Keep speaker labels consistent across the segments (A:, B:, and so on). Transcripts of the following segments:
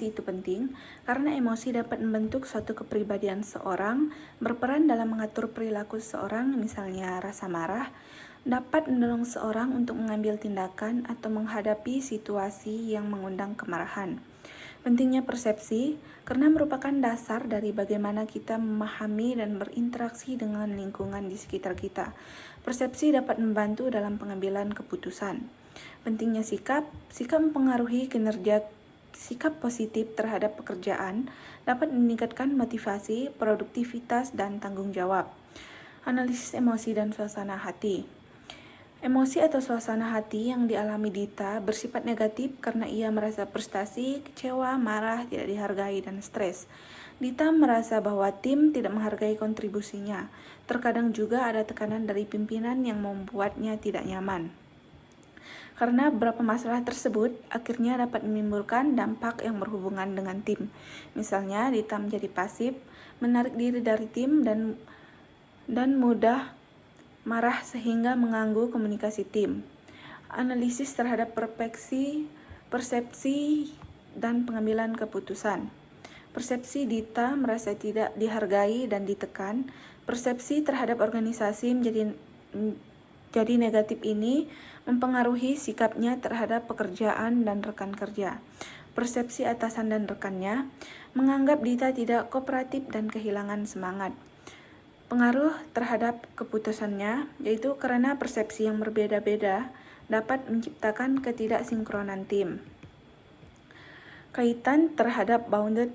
A: emosi itu penting karena emosi dapat membentuk suatu kepribadian seorang, berperan dalam mengatur perilaku seseorang, misalnya rasa marah, dapat mendorong seorang untuk mengambil tindakan atau menghadapi situasi yang mengundang kemarahan. Pentingnya persepsi karena merupakan dasar dari bagaimana kita memahami dan berinteraksi dengan lingkungan di sekitar kita. Persepsi dapat membantu dalam pengambilan keputusan. Pentingnya sikap mempengaruhi kinerja. Sikap positif terhadap pekerjaan dapat meningkatkan motivasi, produktivitas, dan tanggung jawab. Analisis emosi dan suasana hati. Emosi atau suasana hati yang dialami Dita bersifat negatif karena ia merasa frustasi, kecewa, marah, tidak dihargai, dan stres. Dita merasa bahwa tim tidak menghargai kontribusinya. Terkadang juga ada tekanan dari pimpinan yang membuatnya tidak nyaman. Karena beberapa masalah tersebut akhirnya dapat menimbulkan dampak yang berhubungan dengan tim. Misalnya, Dita menjadi pasif, menarik diri dari tim, dan mudah marah sehingga mengganggu komunikasi tim. Analisis terhadap persepsi dan pengambilan keputusan. Persepsi Dita merasa tidak dihargai dan ditekan. Persepsi terhadap organisasi menjadi negatif ini mempengaruhi sikapnya terhadap pekerjaan dan rekan kerja. Persepsi atasan dan rekannya menganggap Dita tidak kooperatif dan kehilangan semangat. Pengaruh terhadap keputusannya, yaitu karena persepsi yang berbeda-beda dapat menciptakan ketidaksinkronan tim. Kaitan terhadap bounded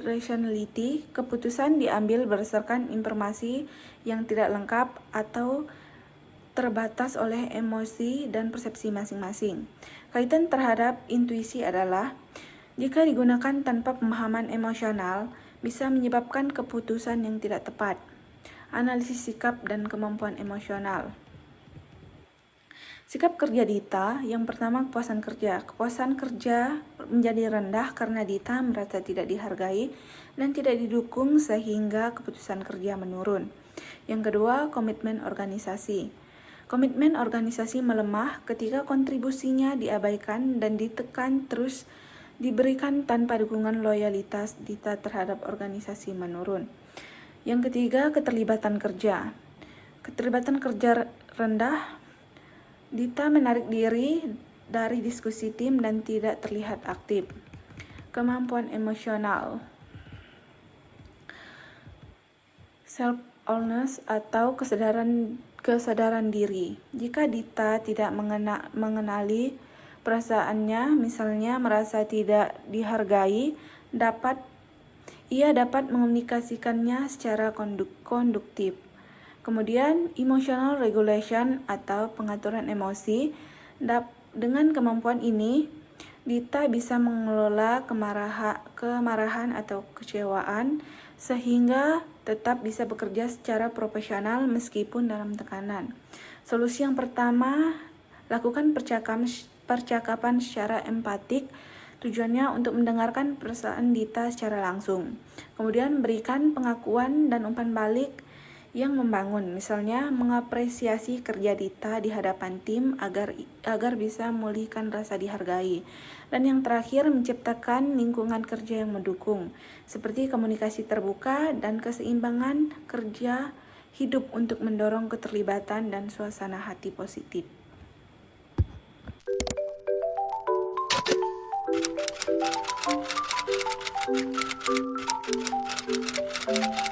A: rationality, keputusan diambil berdasarkan informasi yang tidak lengkap atau terbatas oleh emosi dan persepsi masing-masing. Kaitan terhadap intuisi adalah, jika digunakan tanpa pemahaman emosional, bisa menyebabkan keputusan yang tidak tepat. Analisis sikap dan kemampuan emosional. Sikap kerja Dita, yang pertama kepuasan kerja. Kepuasan kerja menjadi rendah karena Dita merasa tidak dihargai dan tidak didukung sehingga keputusan kerja menurun. Yang kedua, komitmen organisasi. Komitmen organisasi melemah ketika kontribusinya diabaikan dan ditekan terus diberikan tanpa dukungan. Loyalitas Dita terhadap organisasi menurun. Yang ketiga, keterlibatan kerja. Keterlibatan kerja rendah, Dita menarik diri dari diskusi tim dan tidak terlihat aktif. Kemampuan emosional. Self-awareness atau kesadaran diri. Jika Dita tidak mengenali perasaannya, misalnya merasa tidak dihargai, ia dapat mengomunikasikannya secara konduktif. Kemudian, emotional regulation atau pengaturan emosi. Dengan kemampuan ini, Dita bisa mengelola kemarahan atau kecewaan sehingga tetap bisa bekerja secara profesional meskipun dalam tekanan. Solusi yang pertama, lakukan percakapan secara empatik. Tujuannya untuk mendengarkan perasaan Dita secara langsung. Kemudian berikan pengakuan dan umpan balik yang membangun. Misalnya mengapresiasi kerja Dita di hadapan tim agar bisa memulihkan rasa dihargai. Dan yang terakhir, menciptakan lingkungan kerja yang mendukung, seperti komunikasi terbuka dan keseimbangan kerja hidup untuk mendorong keterlibatan dan suasana hati positif. Thank you.